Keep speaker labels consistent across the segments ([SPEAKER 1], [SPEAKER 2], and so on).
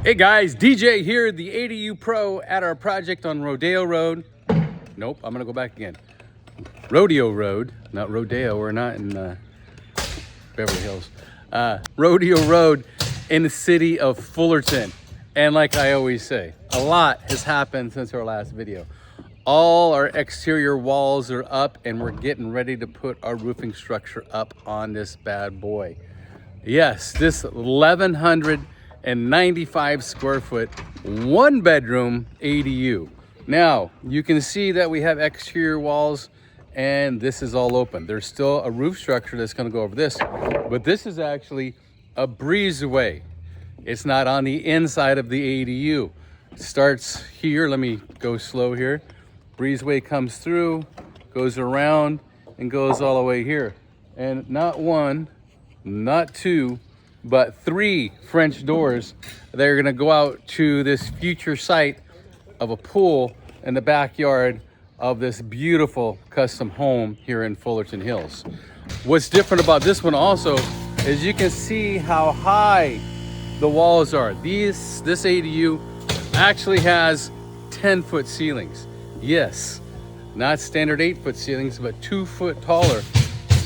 [SPEAKER 1] Hey guys, DJ here, the ADU Pro at our project on Rodeo Road. Nope, I'm gonna go back again. Rodeo Road, not Rodeo, we're not in Beverly Hills. Rodeo Road in the city of Fullerton. And like I always say, a lot has happened since our last video. All our exterior walls are up and we're getting ready to put our roofing structure up on this bad boy. Yes, this 1,195 square foot, one bedroom ADU. Now, you can see that we have exterior walls and this is all open. There's still a roof structure that's gonna go over this, but this is actually a breezeway. It's not on the inside of the ADU. It starts here, let me go slow here. Breezeway comes through, goes around, and goes all the way here. And not one, not two, but three French doors that are gonna go out to this future site of a pool in the backyard of this beautiful custom home here in Fullerton Hills. What's different about this one also is you can see how high the walls are. This ADU actually has 10-foot ceilings. Yes, not standard 8-foot ceilings, but 2 foot taller,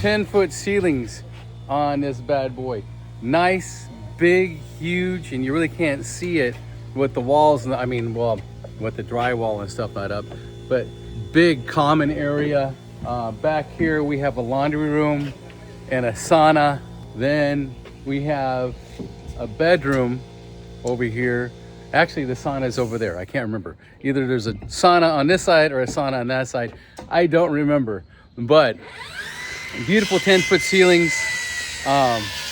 [SPEAKER 1] 10-foot ceilings on this bad boy. Nice, big, huge, and you really can't see it with the walls, with the drywall and stuff not up, but big common area. Back here we have a laundry room and a sauna. Then we have a bedroom over here. Actually, the sauna is over there. I can't remember. Either there's a sauna on this side or a sauna on that side. I don't remember, but beautiful 10-foot ceilings.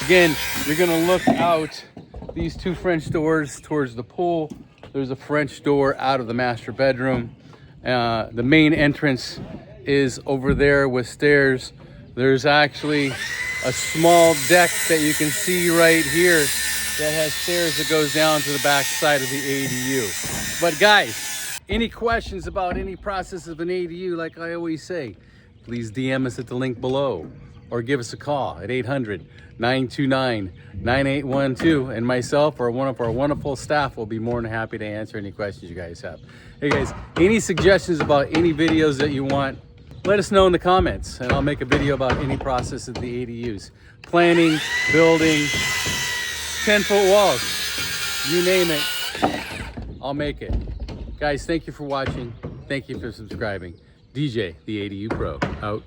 [SPEAKER 1] Again, you're gonna look out these two French doors towards the pool. There's a French door out of the master bedroom. The main entrance is over there with stairs. There's actually a small deck that you can see right here that has stairs that goes down to the back side of the ADU. But guys, any questions about any process of an ADU, like I always say, please DM us at the link below or give us a call at 800-929-9812, and myself or one of our wonderful staff will be more than happy to answer any questions you guys have. Hey guys, any suggestions about any videos that you want, let us know in the comments and I'll make a video about any process of the ADUs. Planning, building, 10-foot walls, you name it, I'll make it. Guys, thank you for watching. Thank you for subscribing. DJ, the ADU Pro, out.